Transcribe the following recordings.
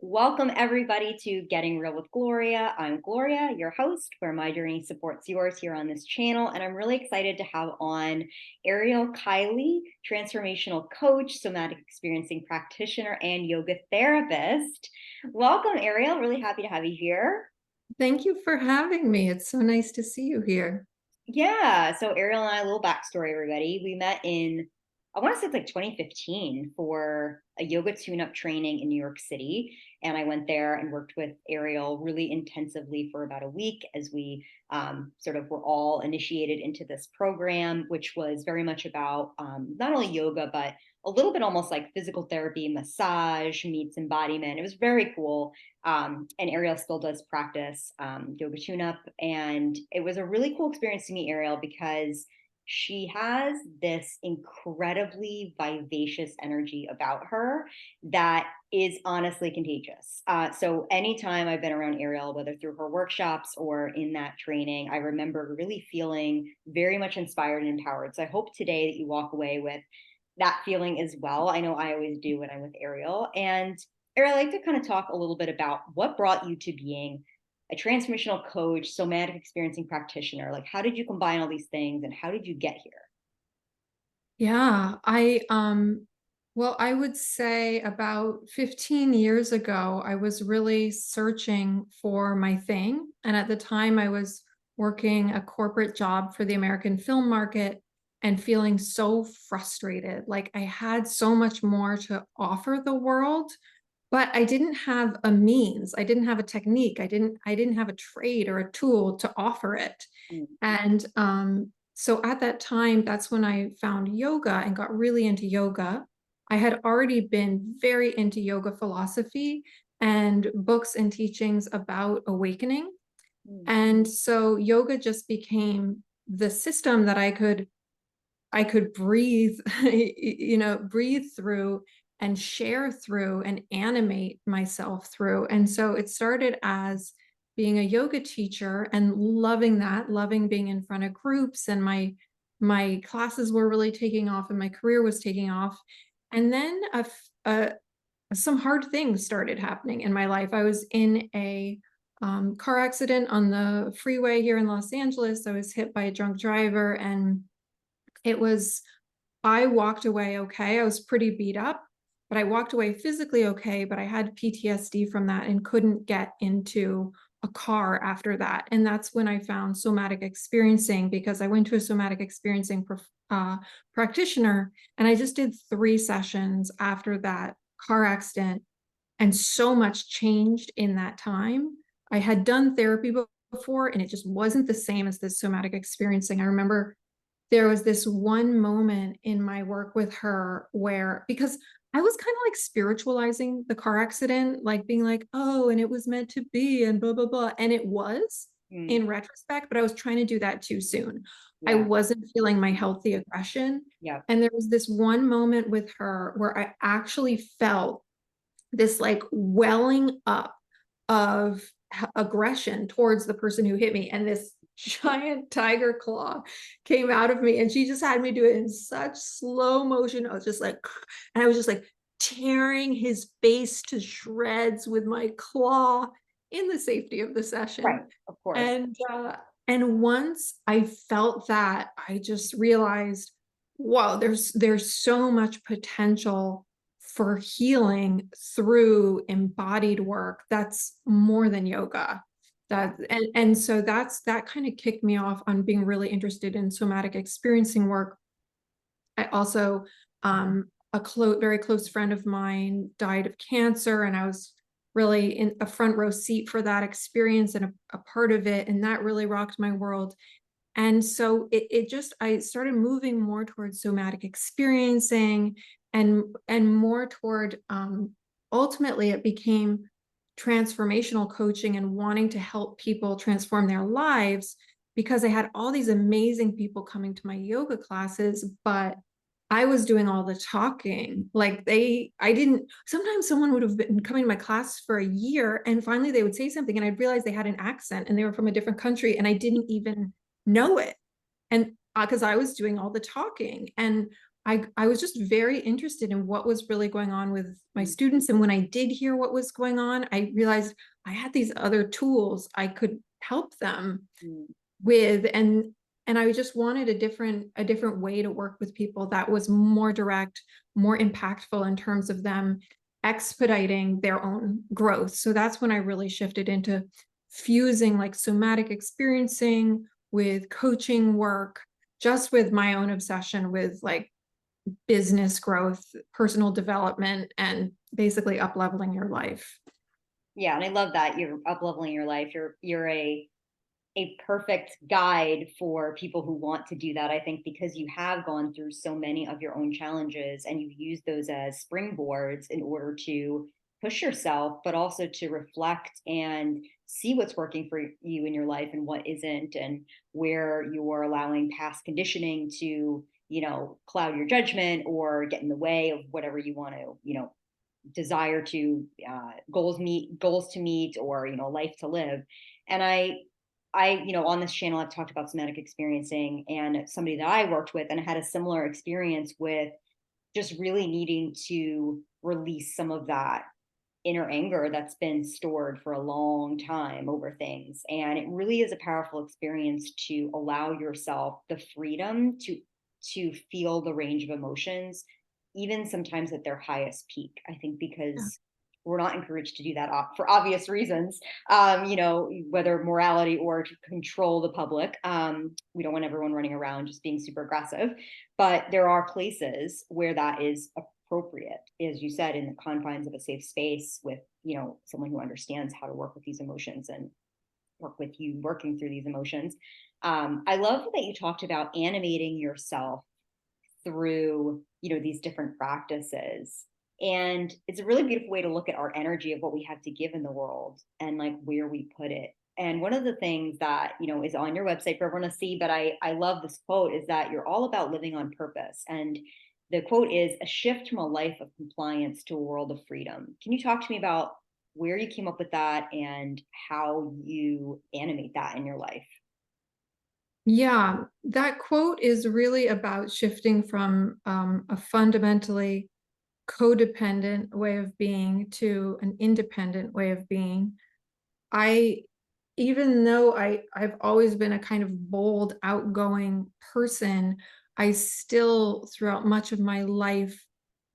Welcome, everybody, to Getting Real with Gloria. I'm Gloria, your host, where my journey supports yours here on this channel. And I'm really excited to have on ArielKiley, Transformational Coach, Somatic Experiencing Practitioner, and Yoga Therapist. Welcome, Ariel. Really happy to have you here. Thank you for having me. It's so nice to see you here. Yeah. So Ariel and I, a little backstory, everybody. We met in, I want to say it's like 2015 for a yoga tune-up training in New York City. And I went there and worked with Ariel really intensively for about a week as we sort of were all initiated into this program, which was very much about not only yoga, but a little bit almost like physical therapy, massage meets embodiment. It was very cool. And Ariel still does practice yoga tune-up. And it was a really cool experience to meet Ariel because she has this incredibly vivacious energy about her that is honestly contagious. So anytime I've been around Ariel, whether through her workshops or in that training, I remember really feeling very much inspired and empowered. So I hope today that you walk away with that feeling as well. I know I always do when I'm with Ariel. And Ariel, I'd like to kind of talk a little bit about what brought you to being a transformational coach, somatic experiencing practitioner. Like, how did you combine all these things and how did you get here? Yeah, well, I would say about 15 years ago, I was really searching for my thing. And at the time, I was working a corporate job for the American film market and feeling so frustrated. Like I had so much more to offer the world, but I didn't have a means. I didn't have a technique. I didn't have a trade or a tool to offer it. Mm. And so at that time, that's when I found yoga and got really into yoga. I had already been very into yoga philosophy and books and teachings about awakening. Mm. And so yoga just became the system that I could breathe, breathe through and share through and animate myself through. And so it started as being a yoga teacher and loving that, loving being in front of groups, and my classes were really taking off and my career was taking off. And then some hard things started happening in my life. I was in a car accident on the freeway here in Los Angeles. I was hit by a drunk driver, and it was, I walked away okay. I was pretty beat up, but I walked away physically okay, but I had PTSD from that and couldn't get into a car after that. And that's when I found somatic experiencing, because I went to a somatic experiencing practitioner, and I just did 3 sessions after that car accident. And so much changed in that time. I had done therapy before, and it just wasn't the same as this somatic experiencing. I remember there was this one moment in my work with her where, because I was kind of like spiritualizing the car accident, like being like, oh, and it was meant to be, and blah, blah, blah. And it was Mm. in retrospect, but I was trying to do that too soon. I Yeah. wasn't feeling my healthy aggression. Yeah. And there was this one moment with her where I actually felt this like welling up of aggression towards the person who hit me. And this giant tiger claw came out of me, and she just had me do it in such slow motion. I was just like, and I was just like tearing his face to shreds with my claw in the safety of the Right. session. Of course. And once I felt that, I just realized, wow, there's so much potential for healing through embodied work that's more than yoga. Yeah. And so that kind of kicked me off on being really interested in somatic experiencing work. I also, very close friend of mine died of cancer, and I was really in a front row seat for that experience and a part of it, and that really rocked my world. And so I started moving more towards somatic experiencing, and more toward, ultimately it became transformational coaching and wanting to help people transform their lives, because I had all these amazing people coming to my yoga classes, but I was doing all the talking. Like I didn't, sometimes someone would have been coming to my class for a year, and finally they would say something and I'd realize they had an accent and they were from a different country and I didn't even know it. And because I was doing all the talking. And I was just very interested in what was really going on with my students. And when I did hear what was going on, I realized I had these other tools I could help them Mm. with. And I just wanted a different way to work with people that was more direct, more impactful in terms of them expediting their own growth. So that's when I really shifted into fusing like somatic experiencing with coaching work, just with my own obsession with like business growth, personal development, and basically up leveling your life. Yeah, and I love that you're up leveling your life. You're a perfect guide for people who want to do that. I think because you have gone through so many of your own challenges and you've used those as springboards in order to push yourself, but also to reflect and see what's working for you in your life and what isn't, and where you're allowing past conditioning to, cloud your judgment or get in the way of whatever you want to, desire to goals to meet, or life to live. And I on this channel I've talked about somatic experiencing, and somebody that I worked with and had a similar experience with, just really needing to release some of that inner anger that's been stored for a long time over things. And it really is a powerful experience to allow yourself the freedom to feel the range of emotions, even sometimes at their highest peak. I think Yeah. because we're not encouraged to do that for obvious reasons, whether morality or to control the public. We don't want everyone running around just being super aggressive, but there are places where that is appropriate, as you said, in the confines of a safe space with, someone who understands how to work with these emotions and work with you working through these emotions. I love that you talked about animating yourself through, these different practices. And it's a really beautiful way to look at our energy of what we have to give in the world and like where we put it. And one of the things that, is on your website for everyone to see, but I love this quote, is that you're all about living on purpose. And the quote is a shift from a life of compliance to a world of freedom. Can you talk to me about where you came up with that and how you animate that in your life? Yeah, that quote is really about shifting from a fundamentally codependent way of being to an independent way of being. I, even though I've always been a kind of bold, outgoing person, I still, throughout much of my life,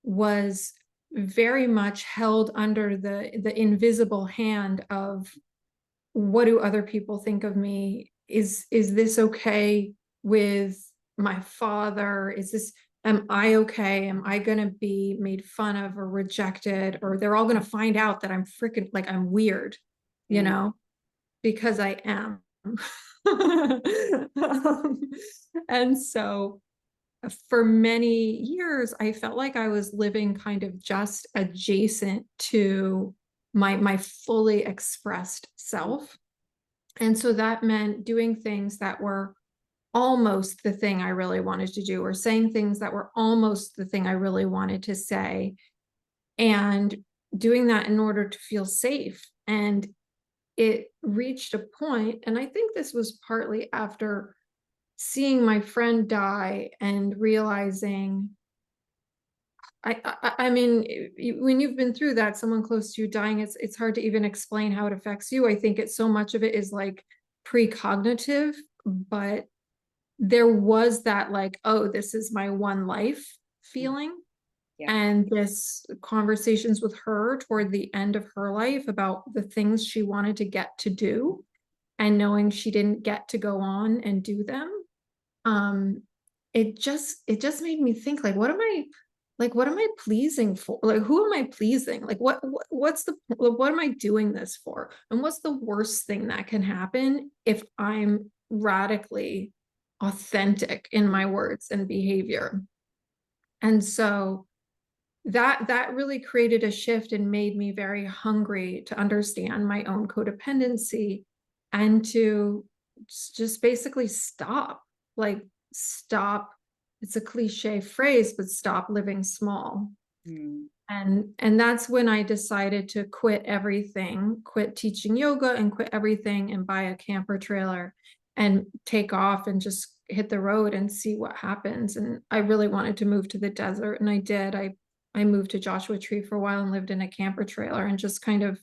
was very much held under the invisible hand of what do other people think of me? Is this okay with my father? Is this, am I okay? Am I going to be made fun of or rejected? Or they're all going to find out that I'm freaking like I'm weird, you Mm. know, because I am. Um, and so for many years, I felt like I was living kind of just adjacent to my fully expressed self. And so that meant doing things that were almost the thing I really wanted to do, or saying things that were almost the thing I really wanted to say, and doing that in order to feel safe. And it reached a point, and I think this was partly after seeing my friend die and realizing I mean, when you've been through that, someone close to you dying, it's hard to even explain how it affects you. I think it's so much of it is like precognitive, but there was that like, oh, this is my one life feeling. Yeah. And this conversations with her toward the end of her life about the things she wanted to get to do, and knowing she didn't get to go on and do them. um it just made me think like, what am I pleasing for? Like, who am I pleasing? Like, what's the, what am I doing this for? And what's the worst thing that can happen if I'm radically authentic in my words and behavior? And so that really created a shift and made me very hungry to understand my own codependency, and to just basically stop, like stop, it's a cliche phrase, but stop living small. Mm. And that's when I decided to quit everything, quit teaching yoga and quit everything, and buy a camper trailer and take off and just hit the road and see what happens. And I really wanted to move to the desert, and I did. I moved to Joshua Tree for a while and lived in a camper trailer and just kind of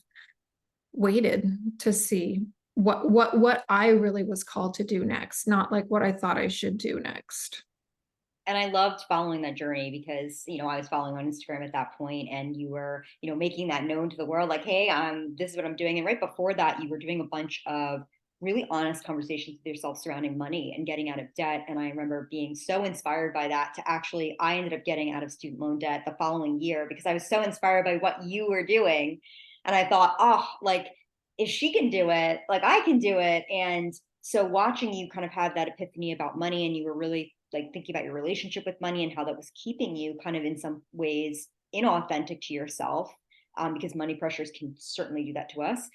waited to see what I really was called to do next, not like what I thought I should do next. And I loved following that journey because, I was following on Instagram at that point and you were, making that known to the world, like, hey, this is what I'm doing. And right before that, you were doing a bunch of really honest conversations with yourself surrounding money and getting out of debt. And I remember being so inspired by that to actually, I ended up getting out of student loan debt the following year because I was so inspired by what you were doing. And I thought, oh, like, if she can do it, like I can do it. And so watching you kind of have that epiphany about money, and you were really like thinking about your relationship with money and how that was keeping you kind of in some ways inauthentic to yourself, because money pressures can certainly do that to us.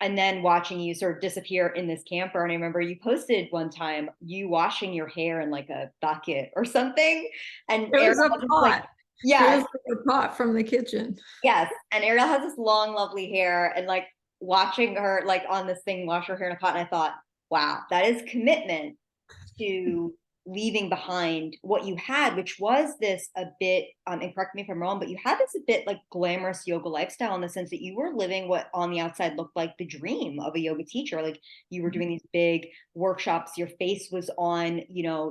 And then watching you sort of disappear in this camper. And I remember you posted one time you washing your hair in like a bucket or something. And It Ariel was a was just like, pot. It yes, was like a pot from the kitchen. yes. And Ariel has this long, lovely hair, and like watching her like on this thing wash her hair in a pot. And I thought, wow, that is commitment to leaving behind what you had, which was this a bit, and correct me if I'm wrong, but you had this a bit like glamorous yoga lifestyle in the sense that you were living what on the outside looked like the dream of a yoga teacher. Like you were doing these big workshops, your face was on,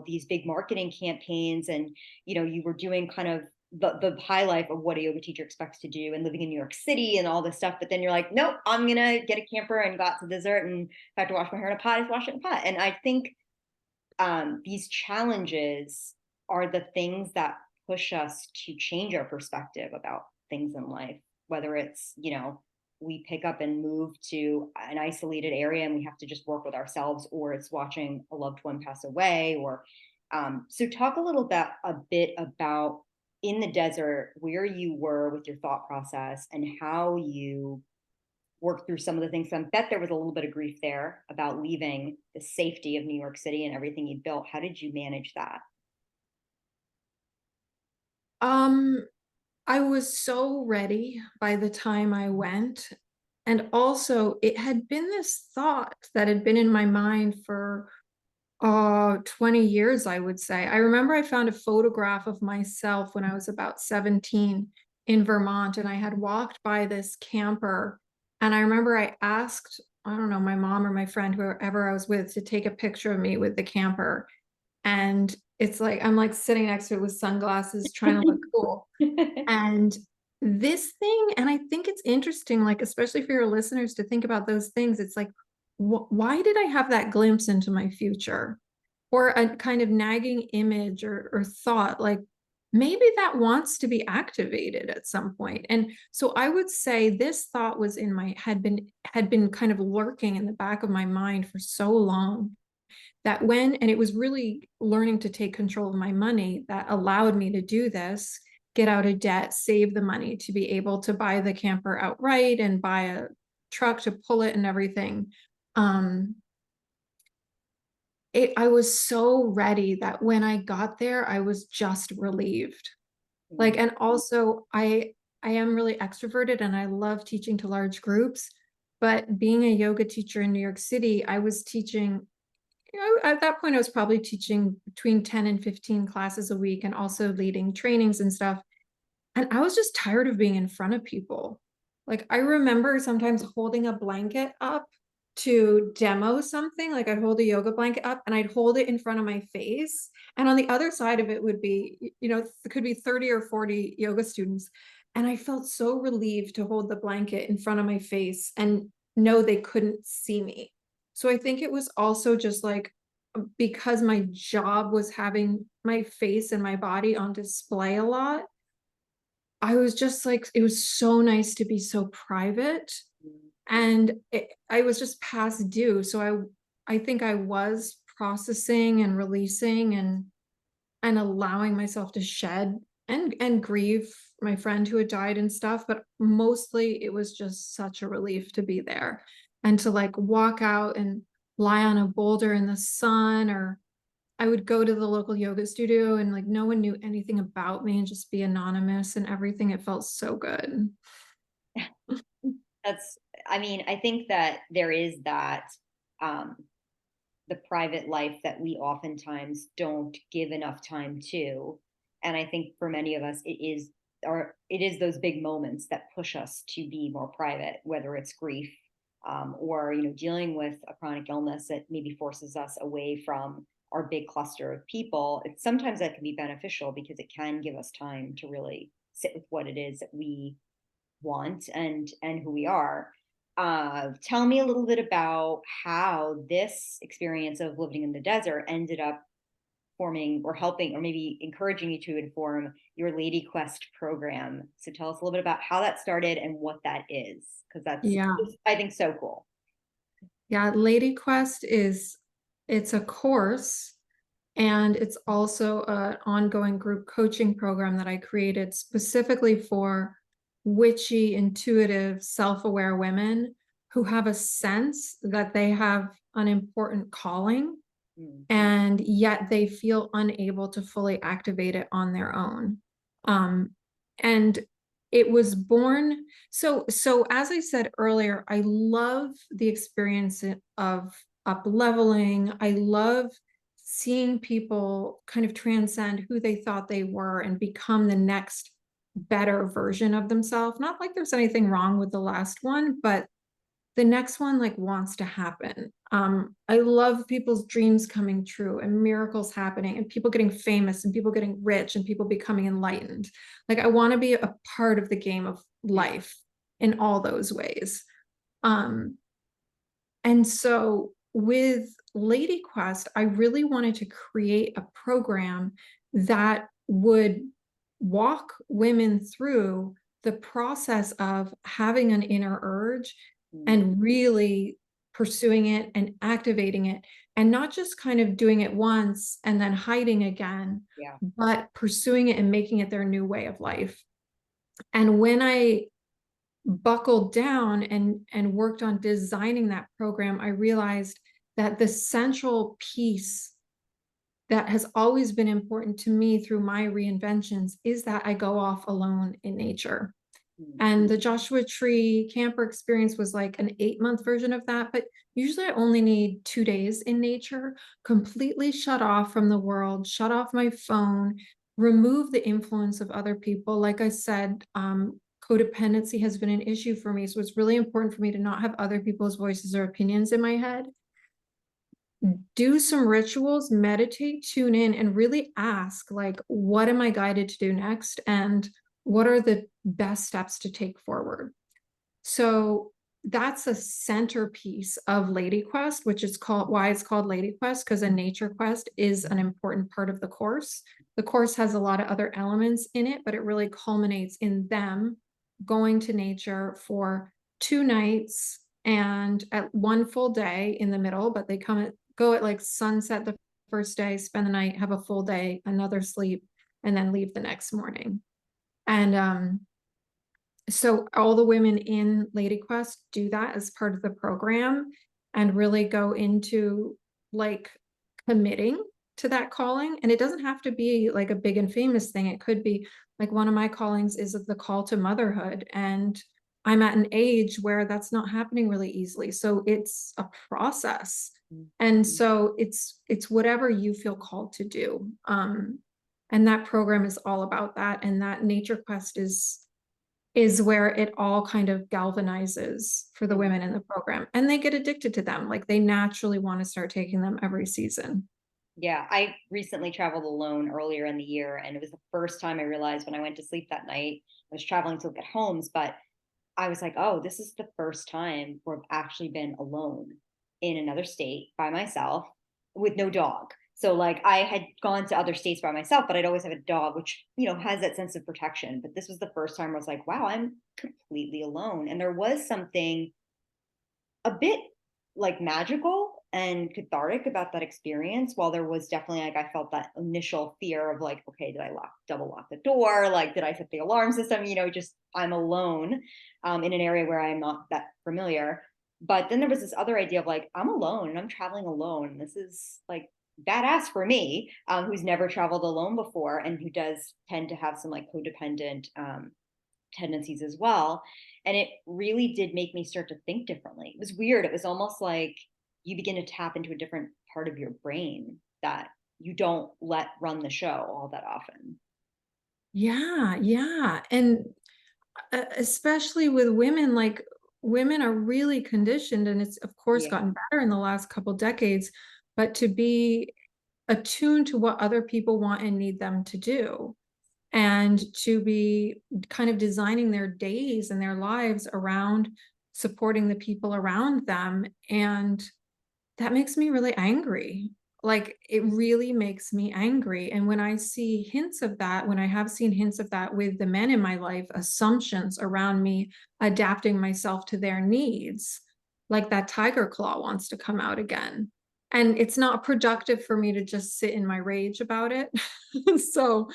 these big marketing campaigns, and, you were doing kind of the high life of what a yoga teacher expects to do and living in New York City and all this stuff. But then you're like, nope, I'm going to get a camper and got to the desert. And if I have to wash my hair in a pot, I wash it in a pot. And I think these challenges are the things that push us to change our perspective about things in life, whether it's, we pick up and move to an isolated area and we have to just work with ourselves, or it's watching a loved one pass away, or so talk a bit about in the desert where you were with your thought process and how you work through some of the things. So I bet there was a little bit of grief there about leaving the safety of New York City and everything you built. How did you manage that? Um, I was so ready by the time I went. And also, it had been this thought that had been in my mind for 20 years, I would say. I remember I found a photograph of myself when I was about 17 in Vermont, and I had walked by this camper. And I remember I asked, I don't know, my mom or my friend, whoever I was with, to take a picture of me with the camper. And it's like I'm like sitting next to it with sunglasses, trying to look cool. And this thing, and I think it's interesting, like, especially for your listeners to think about those things. It's like, why did I have that glimpse into my future? Or a kind of nagging image or thought, like maybe that wants to be activated at some point. And so I would say this thought was in my had been kind of lurking in the back of my mind for so long that and it was really learning to take control of my money that allowed me to do this, get out of debt, save the money to be able to buy the camper outright and buy a truck to pull it and everything. Um, I was so ready that when I got there, I was just relieved. Like, and also I am really extroverted and I love teaching to large groups. But being a yoga teacher in New York City, I was teaching, at that point, I was probably teaching between 10 and 15 classes a week and also leading trainings and stuff. And I was just tired of being in front of people. Like I remember sometimes holding a blanket up to demo something. Like I'd hold a yoga blanket up and I'd hold it in front of my face. And on the other side of it would be, it could be 30 or 40 yoga students. And I felt so relieved to hold the blanket in front of my face and know they couldn't see me. So I think it was also just like because my job was having my face and my body on display a lot, I was just like, it was so nice to be so private. And I was just past due. So I think I was processing and releasing and allowing myself to shed and grieve my friend who had died and stuff. But mostly it was just such a relief to be there and to like walk out and lie on a boulder in the sun, or I would go to the local yoga studio and like no one knew anything about me and just be anonymous and everything. It felt so good. That's, I mean, I think that there is that, um, the private life that we oftentimes don't give enough time to. And I think for many of us, it is those big moments that push us to be more private, whether it's grief, or dealing with a chronic illness that maybe forces us away from our big cluster of people. It's sometimes that can be beneficial because it can give us time to really sit with what it is that we want and who we are. Tell me a little bit about how this experience of living in the desert ended up forming or helping or maybe encouraging you to inform your Lady Quest program. So tell us a little bit about how that started and what that is, because that's, Yeah. I think, so cool. Yeah. Lady Quest it's a course, and it's also an ongoing group coaching program that I created specifically for witchy, intuitive, self-aware women who have a sense that they have an important calling, Mm-hmm. and yet they feel unable to fully activate it on their own. And it was born. So as I said earlier, I love the experience of up leveling. I love seeing people kind of transcend who they thought they were and become the next better version of themselves. Not like there's anything wrong with the last one, but the next one like wants to happen. I love people's dreams coming true and miracles happening and people getting famous and people getting rich and people becoming enlightened. Like I want to be a part of the game of life in all those ways. Um, and so with Lady Quest, I really wanted to create a program that would walk women through the process of having an inner urge Mm-hmm. and really pursuing it and activating it, and not just kind of doing it once and then hiding again, Yeah. but pursuing it and making it their new way of life. And when I buckled down and worked on designing that program, I realized that the central piece that has always been important to me through my reinventions is that I go off alone in nature. Mm-hmm. And the Joshua Tree camper experience was like an 8-month version of that. But usually I only need 2 days in nature, completely shut off from the world, shut off my phone, remove the influence of other people. Like I said, codependency has been an issue for me. So it's really important for me to not have other people's voices or opinions in my head. Do some rituals, meditate, tune in, and really ask, like, what am I guided to do next? And what are the best steps to take forward? So that's a centerpiece of Lady Quest, which is called why it's called Lady Quest, because a nature quest is an important part of the course. The course has a lot of other elements in it, but it really culminates in them going to nature for 2 nights and at one full day in the middle, but they go at like sunset the first day, spend the night, have a full day, another sleep, and then leave the next morning. And so all the women in Lady Quest do that as part of the program and really go into like committing to that calling. And it doesn't have to be like a big and famous thing. It could be like one of my callings is the call to motherhood. And I'm at an age where that's not happening really easily. So it's a process. And so it's whatever you feel called to do. And that program is all about that. And that Nature Quest is where it all kind of galvanizes for the women in the program, and they get addicted to them. Like they naturally want to start taking them every season. Yeah, I recently traveled alone earlier in the year, and it was the first time I realized when I went to sleep that night. I was traveling to look at homes, but I was like, oh, this is the first time where I've actually been alone in another state by myself with no dog. So like I had gone to other states by myself, but I'd always have a dog, which, has that sense of protection. But this was the first time I was like, wow, I'm completely alone. And there was something a bit like magical and cathartic about that experience. While there was definitely like I felt that initial fear of like, okay, did I double lock the door? Like, did I set the alarm system? Just I'm alone in an area where I'm not that familiar. But then there was this other idea of like, I'm alone and I'm traveling alone. This is like badass for me, who's never traveled alone before and who does tend to have some like codependent tendencies as well. And it really did make me start to think differently. It was weird. It was almost like you begin to tap into a different part of your brain that you don't let run the show all that often. Yeah, yeah. And especially with women, like women are really conditioned, and it's of course Yeah. gotten better in the last couple decades, but to be attuned to what other people want and need them to do, and to be kind of designing their days and their lives around supporting the people around them. And that makes me really angry. Like, it really makes me angry. And when I see hints of that, when I have seen hints of that with the men in my life, assumptions around me adapting myself to their needs, like that tiger claw wants to come out again. And it's not productive for me to just sit in my rage about it. so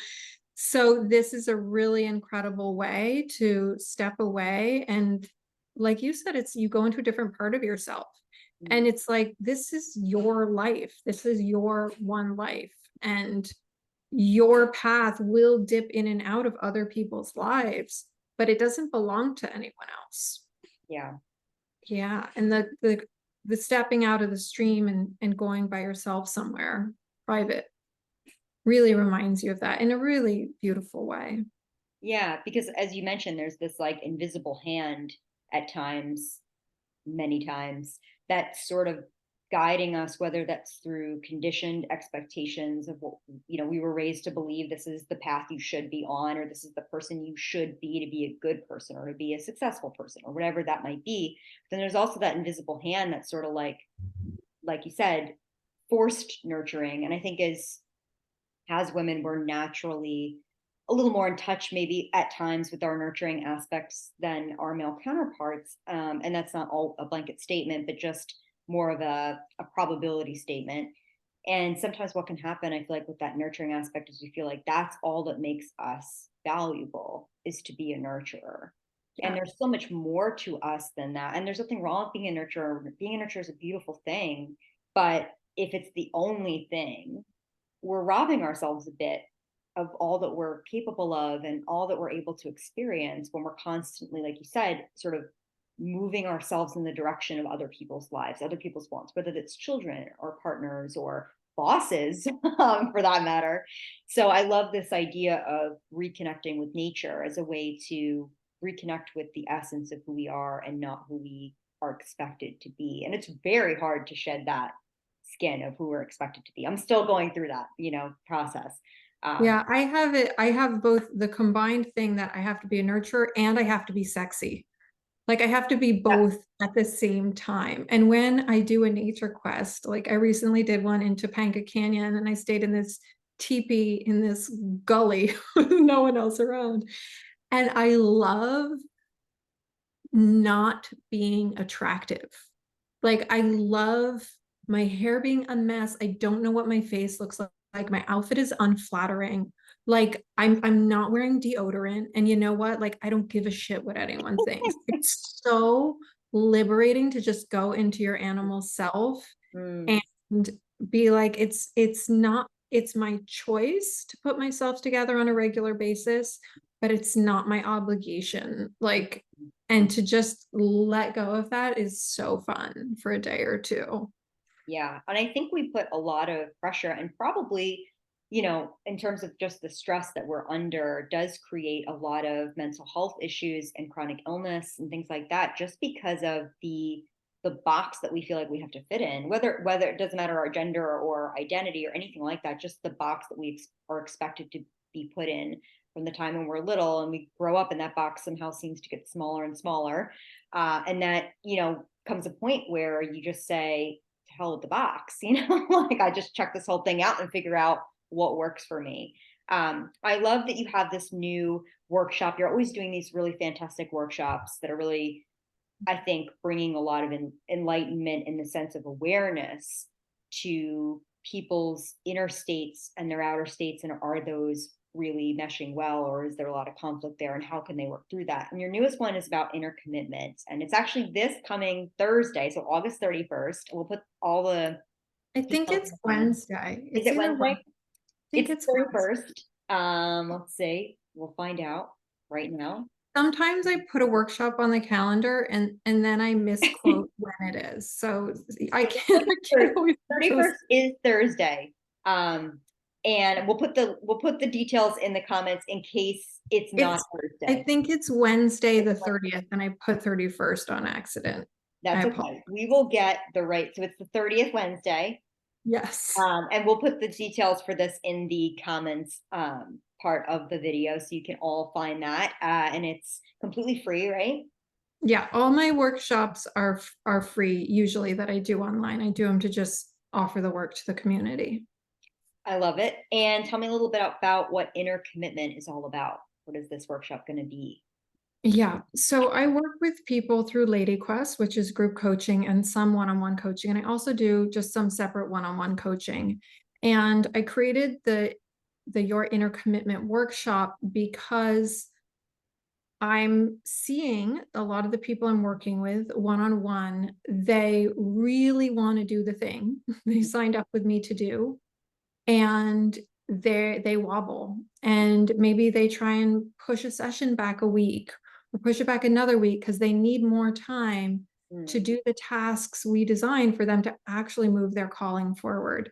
so this is a really incredible way to step away, and like you said, it's you go into a different part of yourself. And it's like, this is your life. This is your one life. And your path will dip in and out of other people's lives, but it doesn't belong to anyone else. Yeah. Yeah. And the stepping out of the stream and going by yourself somewhere private really reminds you of that in a really beautiful way. Yeah, because as you mentioned, there's this like invisible hand at times, many times, that's sort of guiding us, whether that's through conditioned expectations of what, we were raised to believe this is the path you should be on, or this is the person you should be to be a good person or to be a successful person or whatever that might be. Then there's also that invisible hand that's sort of like you said, forced nurturing. And I think as women, we're naturally a little more in touch, maybe at times, with our nurturing aspects than our male counterparts. And that's not all a blanket statement, but just more of a probability statement. And sometimes what can happen, I feel like, with that nurturing aspect is we feel like that's all that makes us valuable, is to be a nurturer. And Yeah. there's so much more to us than that. And there's nothing wrong with being a nurturer. Being a nurturer is a beautiful thing. But if it's the only thing, we're robbing ourselves a bit of all that we're capable of and all that we're able to experience when we're constantly, like you said, sort of moving ourselves in the direction of other people's lives, other people's wants, whether it's children or partners or bosses, for that matter. So I love this idea of reconnecting with nature as a way to reconnect with the essence of who we are and not who we are expected to be. And it's very hard to shed that skin of who we're expected to be. I'm still going through that, process. Yeah, I have it. I have both the combined thing that I have to be a nurturer and I have to be sexy. Like, I have to be Yeah. both at the same time. And when I do a nature quest, like I recently did one in Topanga Canyon, and I stayed in this teepee in this gully with no one else around. And I love not being attractive. Like, I love my hair being a mess. I don't know what my face looks like. Like, my outfit is unflattering. Like, I'm not wearing deodorant. And you know what? Like, I don't give a shit what anyone thinks. It's so liberating to just go into your animal self Mm, and be like, it's my choice to put myself together on a regular basis, but it's not my obligation. Like, and to just let go of that is so fun for a day or two. yeah. And I think we put a lot of pressure, and probably, in terms of just the stress that we're under, does create a lot of mental health issues and chronic illness and things like that, just because of the box that we feel like we have to fit in, whether it doesn't matter our gender or identity or anything like that, just the box that we are expected to be put in from the time when we're little, and we grow up, and that box somehow seems to get smaller and smaller. And that, comes a point where you just say, to hell with the box, like, I just check this whole thing out and figure out what works for me. I love that you have this new workshop. You're always doing these really fantastic workshops that are really, I think, bringing a lot of enlightenment in the sense of awareness to people's inner states and their outer states. And are those really meshing well, or is there a lot of conflict there? And how can they work through that? And your newest one is about inner commitment. And it's actually this coming Thursday, so August 31st. We'll put all the I think details in it's the comments. Wednesday. Is It's it either Wednesday? Wednesday. I think It's it's the Wednesday. 31st. Let's see. We'll find out right now. Sometimes I put a workshop on the calendar and then I misquote when it is. So I So the can't, I can't 31st, always trust. 31st is Thursday. And we'll put the details in the comments in case it's not I Thursday. think it's Wednesday the 30th, and I put 31st on accident. I That's apologize. okay. We will get the right. So it's the 30th Wednesday. Yes. And we'll put the details for this in the comments part of the video so you can all find that. And it's completely free, right? Yeah, all my workshops are free usually that I do online. I do them to just offer the work to the community. I love it. And tell me a little bit about what inner commitment is all about. What is this workshop going to be? Yeah, so I work with people through Lady Quest, which is group coaching and some one-on-one coaching. And I also do just some separate one-on-one coaching. And I created the Your Inner Commitment workshop because I'm seeing a lot of the people I'm working with one-on-one, they really want to do the thing they signed up with me to do, and they wobble, and maybe they try and push a session back a week or push it back another week because they need more time to Mm, do the tasks we designed for them to actually move their calling forward.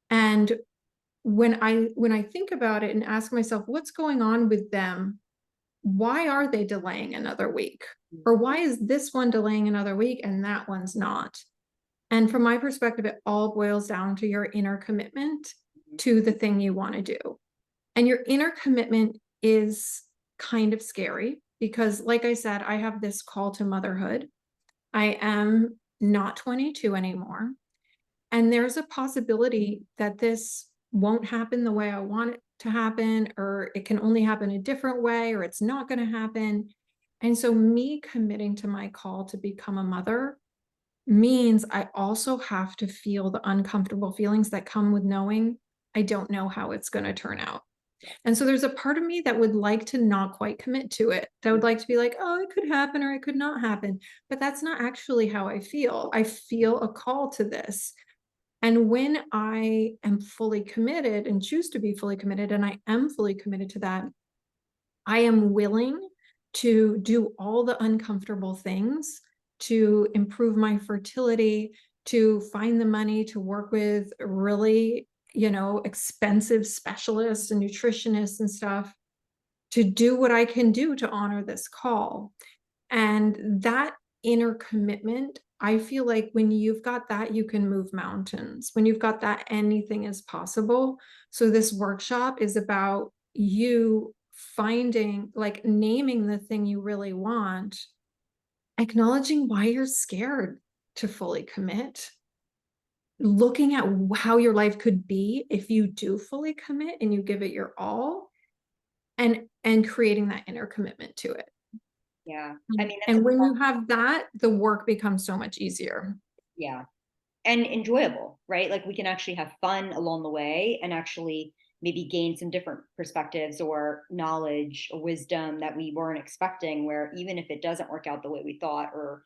And when I think about it and ask myself what's going on with them, why are they delaying another week? mm, Or why is this one delaying another week and that one's not? And from my perspective, it all boils down to your inner commitment mm. to the thing you want to do. And your inner commitment is kind of scary because, like I said, I have this call to motherhood. I am not 22 anymore. And there's a possibility that this won't happen the way I want it to happen, or it can only happen a different way, or it's not going to happen. And so, me committing to my call to become a mother means I also have to feel the uncomfortable feelings that come with knowing I don't know how it's going to turn out. And so there's a part of me that would like to not quite commit to it. That would like to be like, oh, it could happen or it could not happen. But that's not actually how I feel. I feel a call to this. And when I am fully committed and choose to be fully committed, and I am fully committed to that, I am willing to do all the uncomfortable things to improve my fertility, to find the money to work with really, expensive specialists and nutritionists and stuff to do what I can do to honor this call. And that inner commitment, I feel like when you've got that, you can move mountains. When you've got that, anything is possible. So, this workshop is about you finding, like, naming the thing you really want, acknowledging why you're scared to fully commit, looking at how your life could be if you do fully commit and you give it your all, and creating that inner commitment to it. Yeah. I mean, that's a And when you have that, the work becomes so much easier. yeah. And enjoyable, right? Like we can actually have fun along the way and actually maybe gain some different perspectives or knowledge or wisdom that we weren't expecting, where even if it doesn't work out the way we thought or,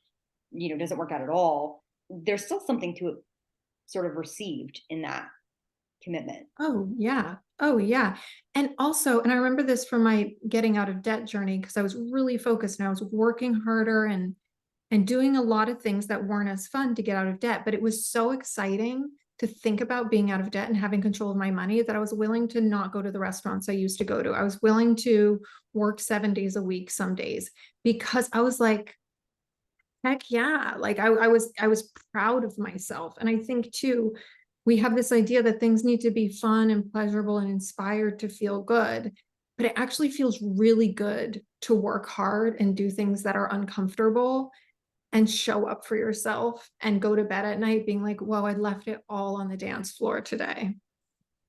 doesn't work out at all, there's still something to sort of received in that commitment. Oh, yeah. Oh, yeah. And also, and I remember this from my getting out of debt journey because I was really focused and I was working harder and doing a lot of things that weren't as fun to get out of debt, but it was so exciting to think about being out of debt and having control of my money that I was willing to not go to the restaurants I used to go to. I was willing to work 7 days a week some days because I was like, heck yeah. Like I was proud of myself. And I think too, we have this idea that things need to be fun and pleasurable and inspired to feel good. But it actually feels really good to work hard and do things that are uncomfortable and show up for yourself and go to bed at night being like, whoa, I left it all on the dance floor today.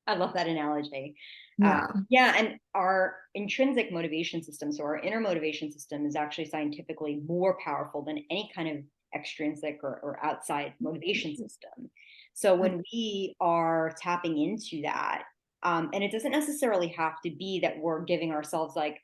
I love that analogy. Yeah. Yeah, and our intrinsic motivation system, so our inner motivation system, is actually scientifically more powerful than any kind of extrinsic or outside motivation system. So when we are tapping into that, and it doesn't necessarily have to be that we're giving ourselves like,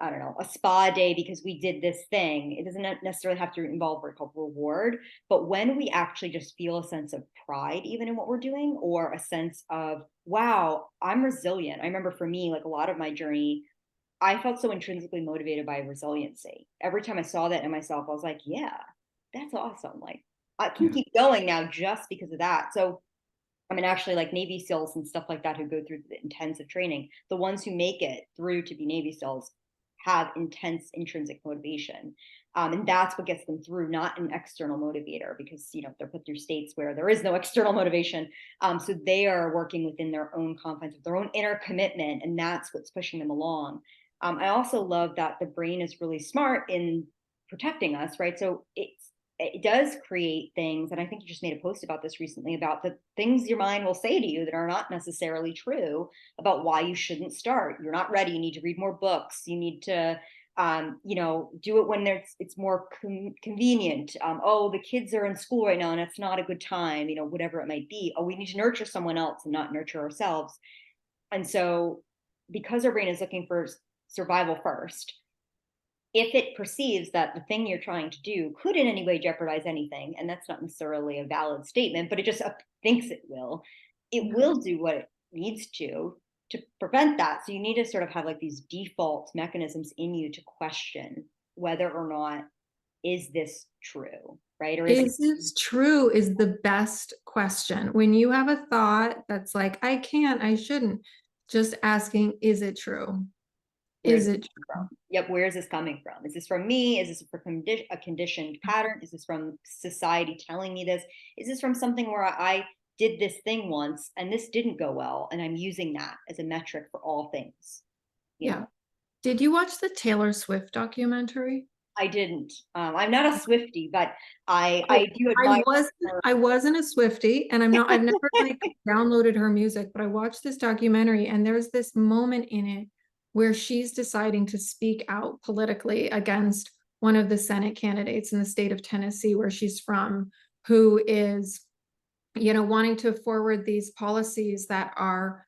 I don't know, a spa day because we did this thing. It doesn't necessarily have to involve what we call reward, but when we actually just feel a sense of pride, even in what we're doing, or a sense of, wow, I'm resilient. I remember for me, like a lot of my journey, I felt so intrinsically motivated by resiliency. Every time I saw that in myself, I was like, yeah, that's awesome. Like I can Yeah. keep going now just because of that. So I mean, actually, like Navy SEALs and stuff like that who go through the intensive training, the ones who make it through to be Navy SEALs have intense intrinsic motivation. And that's what gets them through, not an external motivator, because they're put through states where there is no external motivation. So they are working within their own confines, with their own inner commitment, and that's what's pushing them along. I also love that the brain is really smart in protecting us, right? So it does create things, and I think you just made a post about this recently, about the things your mind will say to you that are not necessarily true about why you shouldn't start. You're not ready, you need to read more books, you need to do it when it's more convenient. Oh, the kids are in school right now and it's not a good time, whatever it might be. Oh, we need to nurture someone else and not nurture ourselves. And so because our brain is looking for survival first, if it perceives that the thing you're trying to do could in any way jeopardize anything, and that's not necessarily a valid statement, but it just thinks it will do what it needs to prevent that. So you need to sort of have like these default mechanisms in you to question whether or not is this true, right? Or is it Is this true is the best question. When you have a thought that's like, I can't, I shouldn't, just asking, is it true? where's Is it it coming from? true? Yep, where is this coming from? Is this from me? Is this from a conditioned pattern? Is this from society telling me this? Is this from something where I did this thing once and this didn't go well, and I'm using that as a metric for all things? You Yeah. know, Did you watch the Taylor Swift documentary? I didn't. I'm not a Swiftie, but I Oh, do I admire was her. I wasn't a Swiftie, and I've never like downloaded her music, but I watched this documentary and there's this moment in it where she's deciding to speak out politically against one of the Senate candidates in the state of Tennessee, where she's from, who is, wanting to forward these policies that are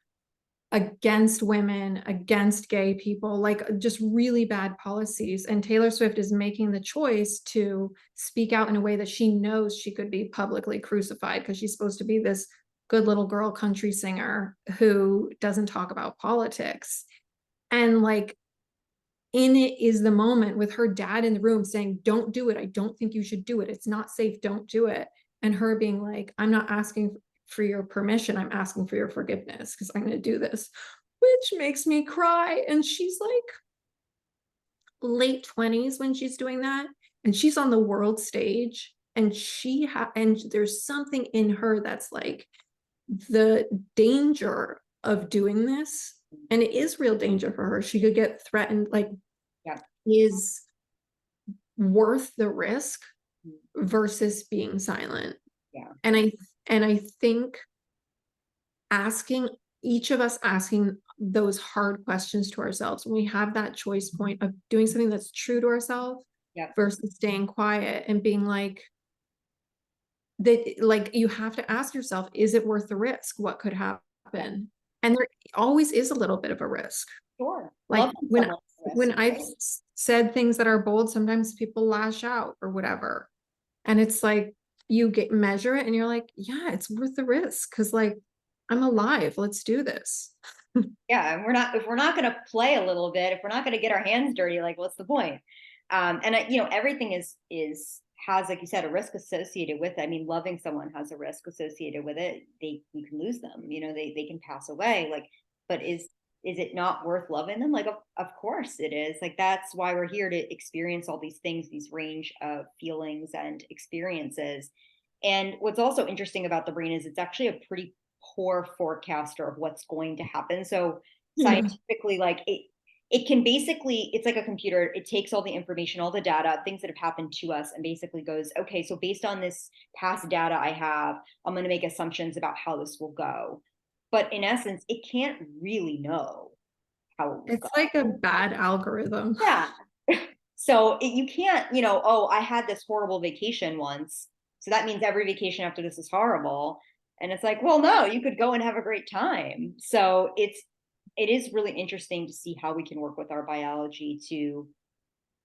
against women, against gay people, like just really bad policies. And Taylor Swift is making the choice to speak out in a way that she knows she could be publicly crucified, because she's supposed to be this good little girl country singer who doesn't talk about politics. And like, in it is the moment with her dad in the room saying, don't do it. I don't think you should do it. It's not safe. Don't do it. And her being like, I'm not asking for your permission. I'm asking for your forgiveness because I'm going to do this, which makes me cry. And she's like late 20s when she's doing that. And she's on the world stage, and and there's something in her that's like, the danger of doing this, and it is real danger for her. She could get threatened, like, Yeah. is worth the risk versus being silent. Yeah. And I think asking each of us asking those hard questions to ourselves when we have that choice point of doing something that's true to ourselves Yeah. versus staying quiet and being like, that, like, you have to ask yourself, is it worth the risk? What could Yeah. happen? And there always is a little bit of a risk. Sure. Like Loving when someone's risk, when I've right? said things that are bold, sometimes people lash out or whatever. And it's like, you measure it and you're like, yeah, it's worth the risk because, like, I'm alive. Let's do this. Yeah, and if we're not going to play a little bit, if we're not going to get our hands dirty, like what's the point? And everything is has, like you said, a risk associated with it. I mean, loving someone has a risk associated with it. You can lose them, they can pass away. Like, but is it not worth loving them? Like, of course it is. Like, that's why we're here, to experience all these things, these range of feelings and experiences. And what's also interesting about the brain is it's actually a pretty poor forecaster of what's going to happen. So Yeah. scientifically, like it can basically, it's like a computer. It takes all the information, all the data, things that have happened to us, and basically goes, okay, so based on this past data I have, I'm going to make assumptions about how this will go. But in essence, it can't really know how it will It's go. like a bad algorithm. Yeah. So you can't, oh, I had this horrible vacation once, so that means every vacation after this is horrible. And it's like, well, no, you could go and have a great time. So it is really interesting to see how we can work with our biology to,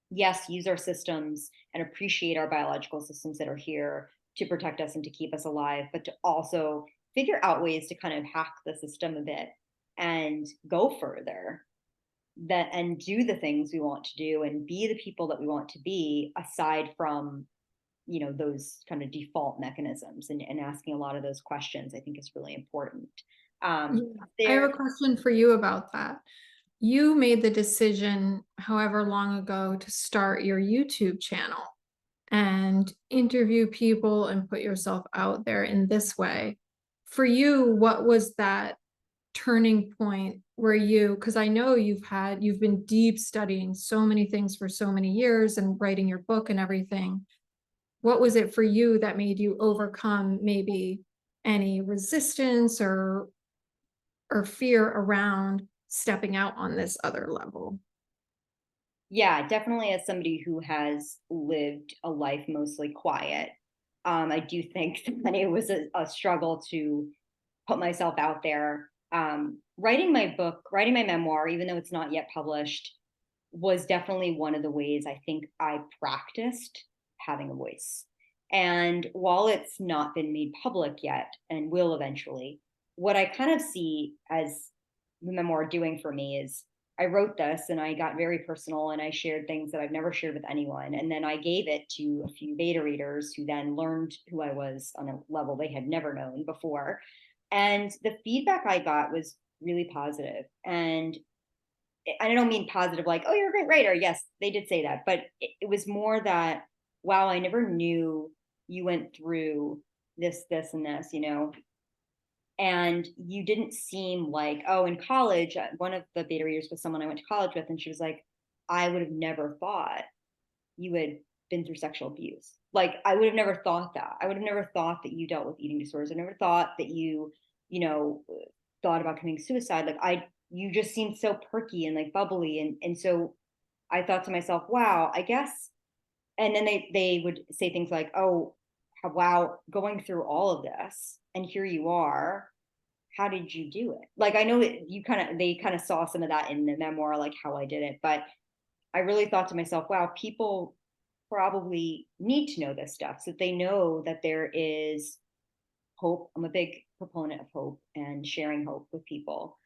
yes, use our systems and appreciate our biological systems that are here to protect us and to keep us alive, but to also figure out ways to kind of hack the system a bit and go further. that and do the things we want to do and be the people that we want to be, aside from, those kind of default mechanisms, and asking a lot of those questions, I think is really important. Yeah. I have There a question for you about that. You made the decision however long ago to start your YouTube channel and interview people and put yourself out there in this way. For you, what was that turning point where you, because I know you've been deep studying so many things for so many years and writing your book and everything. What was it for you that made you overcome maybe any resistance or fear around stepping out on this other level? Yeah, definitely, as somebody who has lived a life mostly quiet, I do think that it was a struggle to put myself out there. Writing my book, writing my memoir, even though it's not yet published, was definitely one of the ways I think I practiced having a voice. And while it's not been made public yet and will eventually, what I kind of see as the memoir doing for me is, I wrote this and I got very personal and I shared things that I've never shared with anyone. And then I gave it to a few beta readers who then learned who I was on a level they had never known before. And the feedback I got was really positive. And I don't mean positive like, oh, you're a great writer. Yes, they did say that. But it was more that, wow, I never knew you went through this, and this, and you didn't seem like, oh, in college, one of the beta readers was someone I went to college with, and she was like, I would have never thought you had been through sexual abuse. Like, I would have never thought that. I would have never thought that you dealt with eating disorders. I never thought that you know, thought about committing suicide. Like, you just seemed so perky and like bubbly. And so I thought to myself, wow, I guess. And then they would say things like, oh, wow, going through all of this and here you are, how did you do it? Like, I know that they kind of saw some of that in the memoir, like how I did it, but I really thought to myself, wow, people probably need to know this stuff so that they know that there is hope. I'm a big proponent of hope and sharing hope with people.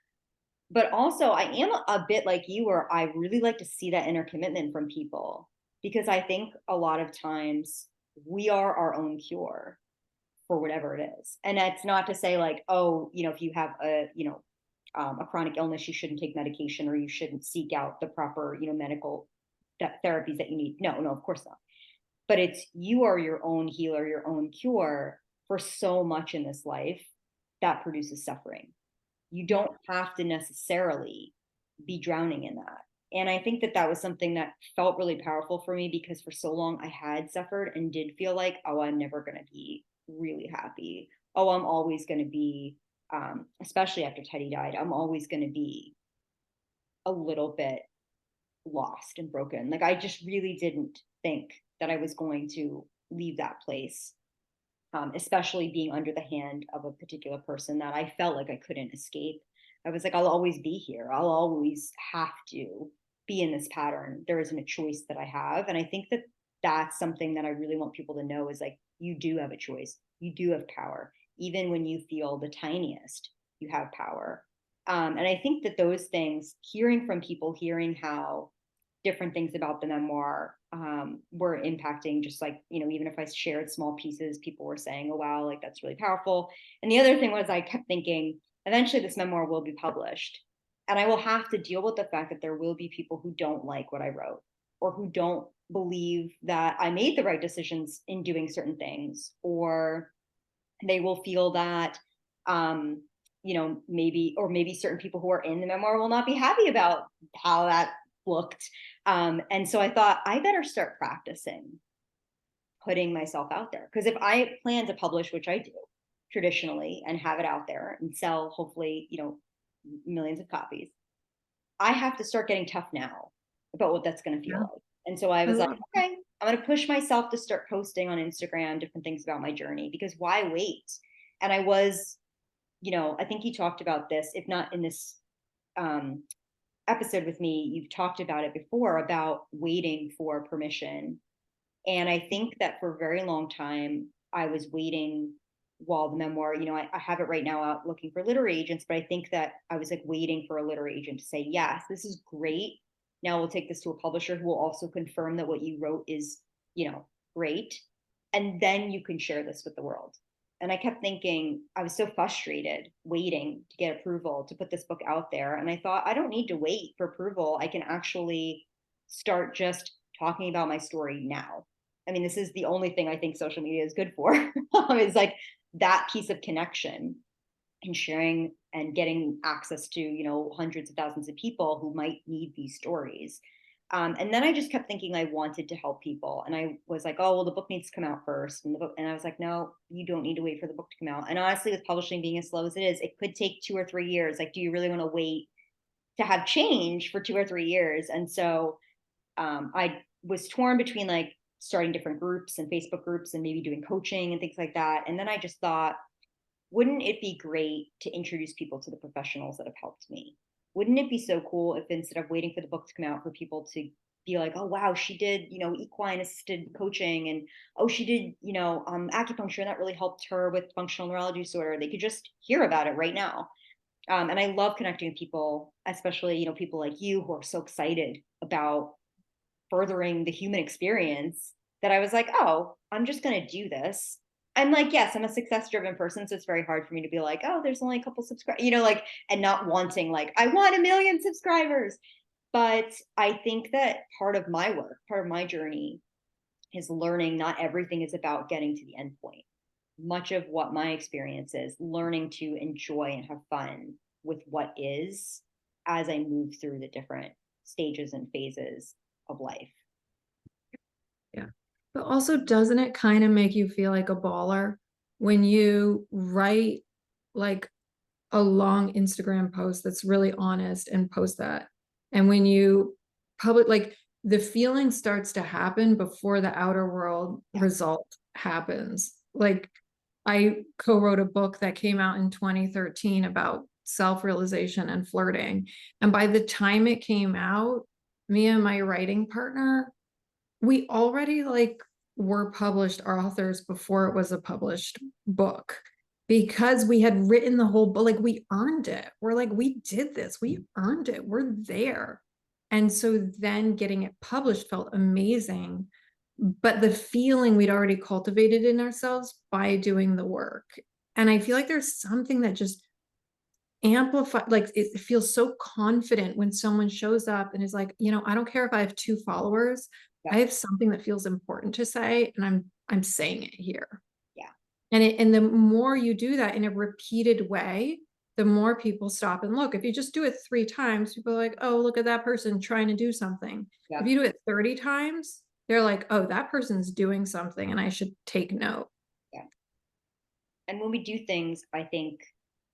But also, I am a bit like you, where I really like to see that inner commitment from people, because I think a lot of times we are our own cure for whatever it is. And that's not to say like, oh, if you have a chronic illness, you shouldn't take medication or you shouldn't seek out the proper, medical therapies that you need. No, no, of course not. But it's, you are your own healer, your own cure for so much in this life that produces suffering. You don't have to necessarily be drowning in that. And I think that that was something that felt really powerful for me, because for so long I had suffered and did feel like, oh, I'm never going to be really happy. Oh, I'm always going to be, especially after Teddy died, I'm always going to be a little bit lost and broken. Like, I just really didn't think that I was going to leave that place, especially being under the hand of a particular person that I felt like I couldn't escape. I was like, I'll always be here. I'll always have to be in this pattern. There isn't a choice that I have. And I think that that's something that I really want people to know, is like, you do have a choice. You do have power. Even when you feel the tiniest, you have power. And I think that those things, hearing from people, hearing how different things about the memoir were impacting, just like, even if I shared small pieces, people were saying, oh, wow, like that's really powerful. And the other thing was, I kept thinking, eventually this memoir will be published. And I will have to deal with the fact that there will be people who don't like what I wrote, or who don't believe that I made the right decisions in doing certain things, or they will feel that, maybe certain people who are in the memoir will not be happy about how that looked. And so I thought, I better start practicing putting myself out there. Because if I plan to publish, which I do traditionally, and have it out there and sell, hopefully, millions of copies, I have to start getting tough now about what that's going to feel Yeah, like. And so I I was like, love that. okay, I'm going to push myself to start posting on Instagram different things about my journey, because why wait? And I was, I think you talked about this, if not in this um, episode with me, you've talked about it before, about waiting for permission. And I think that for a very long time, I was waiting while the memoir, I have it right now out looking for literary agents, but I think that I was like waiting for a literary agent to say, yes, this is great. Now we'll take this to a publisher who will also confirm that what you wrote is, great. And then you can share this with the world. And I kept thinking, I was so frustrated waiting to get approval to put this book out there. And I thought, I don't need to wait for approval. I can actually start just talking about my story now. I mean, this is the only thing I think social media is good for, is like that piece of connection and sharing and getting access to, hundreds of thousands of people who might need these stories. And then I just kept thinking I wanted to help people. And I was like, oh, well, the book needs to come out first. And I was like, no, you don't need to wait for the book to come out. And honestly, with publishing being as slow as it is, it could take 2 or 3 years. Like, do you really want to wait to have change for 2 or 3 years? And so I was torn between like starting different groups and Facebook groups and maybe doing coaching and things like that. And then I just thought, wouldn't it be great to introduce people to the professionals that have helped me? Wouldn't it be so cool if instead of waiting for the book to come out for people to be like, oh, wow, she did, equine assisted coaching, and oh, she did, acupuncture, and that really helped her with functional neurology disorder. They could just hear about it right now. And I love connecting with people, especially, people like you who are so excited about furthering the human experience, that I was like, oh, I'm just going to do this. I'm like, yes, I'm a success driven person. So it's very hard for me to be like, oh, there's only a couple subscribers, like, and not wanting, like, I want 1 million subscribers. But I think that part of my work, part of my journey is learning not everything is about getting to the end point. Much of what my experience is learning to enjoy and have fun with what is as I move through the different stages and phases of life. Yeah. But also, doesn't it kind of make you feel like a baller when you write like a long Instagram post that's really honest and post that? And when you public, like the feeling starts to happen before the outer world result happens. Like I co-wrote a book that came out in 2013 about self-realization and flirting. And by the time it came out, me and my writing partner, we already like were published authors before it was a published book, because we had written the whole book. Like we earned it. We're like, we did this. We earned it. We're there. And so then getting it published felt amazing. But the feeling we'd already cultivated in ourselves by doing the work. And I feel like there's something that just amplify, like it feels so confident when someone shows up and is like, I don't care if I have 2 followers, I have something that feels important to say, and I'm saying it here. Yeah. And the more you do that in a repeated way, the more people stop and look. If you just do it 3 times, people are like, oh, look at that person trying to do something. Yeah. If you do it 30 times, they're like, oh, that person's doing something and I should take note. Yeah. And when we do things, I think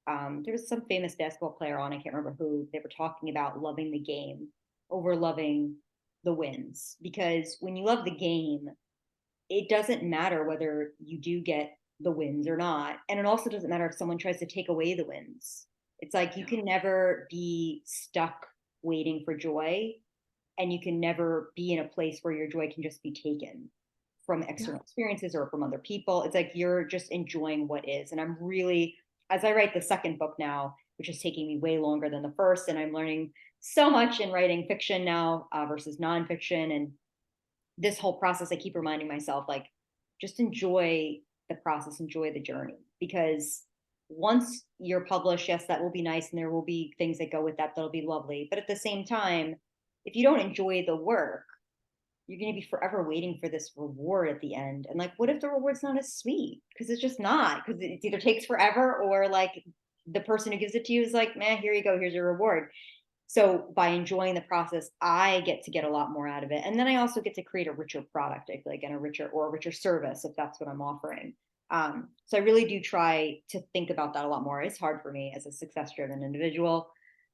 there was some famous basketball player on, I can't remember who, they were talking about loving the game over loving the wins. Because when you love the game, it doesn't matter whether you do get the wins or not. And it also doesn't matter if someone tries to take away the wins. It's like you can never be stuck waiting for joy, and you can never be in a place where your joy can just be taken from external experiences or from other people. It's like you're just enjoying what is. And I'm really, as I write the second book now, which is taking me way longer than the first, and I'm learning so much in writing fiction now versus nonfiction. And this whole process, I keep reminding myself, like, just enjoy the process, enjoy the journey. Because once you're published, yes, that will be nice. And there will be things that go with that that'll be lovely. But at the same time, if you don't enjoy the work, you're going to be forever waiting for this reward at the end. And like, what if the reward's not as sweet? Because it's just not, because it either takes forever, or like the person who gives it to you is like, man, here you go, here's your reward. So by enjoying the process, I get to get a lot more out of it. And then I also get to create a richer product, I feel like, and a richer service, if that's what I'm offering. So I really do try to think about that a lot more. It's hard for me as a success-driven individual,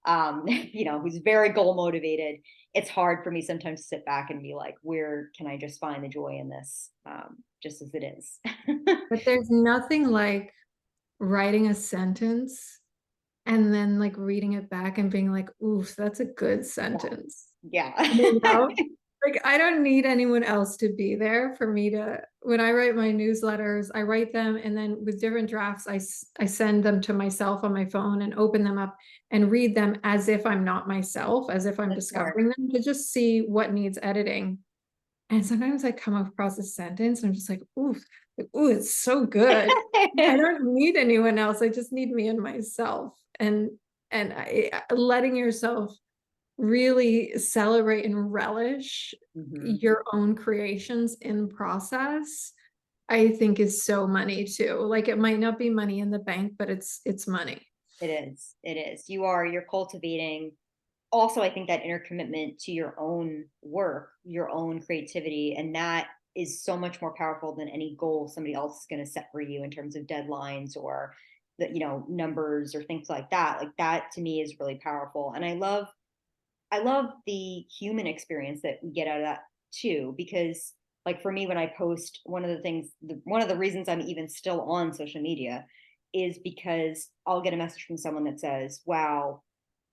who's very goal motivated. It's hard for me sometimes to sit back and be like, where can I just find the joy in this, just as it is? But there's nothing like writing a sentence and then like reading it back and being like, oof, that's a good sentence. Yeah. Like Like, I don't need anyone else to be there for me to, when I write my newsletters, I write them and then with different drafts, I send them to myself on my phone and open them up and read them as if I'm not myself, as if I'm That's smart. discovering them to just see what needs editing. And sometimes I come across a sentence and I'm just like, ooh, it's so good. I don't need anyone else. I just need me and myself. And letting yourself really celebrate and relish Mhm. your own creations in process, I think is so money too. Like it might not be money in the bank, but it's money. It is. It is. You're cultivating also, I think that inner commitment to your own work, your own creativity, and that is so much more powerful than any goal somebody else is going to set for you in terms of deadlines or the, numbers or things like that. Like that to me is really powerful. And I love the human experience that we get out of that too, because like for me, when I post, one of the reasons I'm even still on social media is because I'll get a message from someone that says, wow,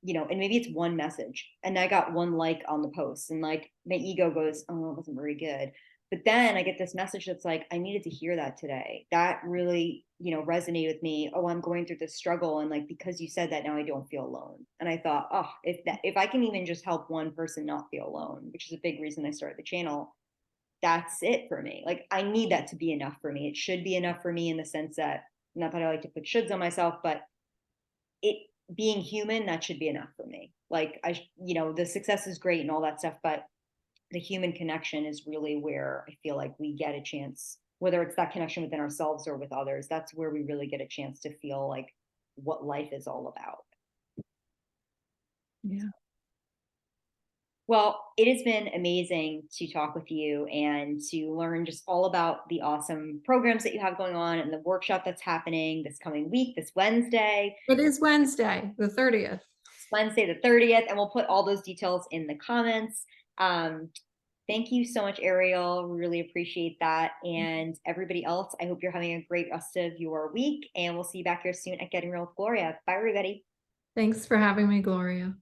and maybe it's one message and I got one like on the post and like my ego goes, oh, it wasn't very good. But then I get this message that's like, I needed to hear that today. That really, resonated with me. Oh, I'm going through this struggle. And like, because you said that now I don't feel alone. And I thought, oh, if I can even just help one person not feel alone, which is a big reason I started the channel, that's it for me. Like I need that to be enough for me. It should be enough for me in the sense that not that I like to put shoulds on myself, but it being human, that should be enough for me. Like the success is great and all that stuff, but the human connection is really where I feel like we get a chance, whether it's that connection within ourselves or with others, that's where we really get a chance to feel like what life is all about. Yeah. Well, it has been amazing to talk with you and to learn just all about the awesome programs that you have going on and the workshop that's happening this coming week, this Wednesday. It is Wednesday, the 30th. It's Wednesday the 30th, and we'll put all those details in the comments. Thank you so much, Ariel. Really appreciate that. And everybody else, I hope you're having a great rest of your week. And we'll see you back here soon at Getting Real with Gloria. Bye, everybody. Thanks for having me, Gloria.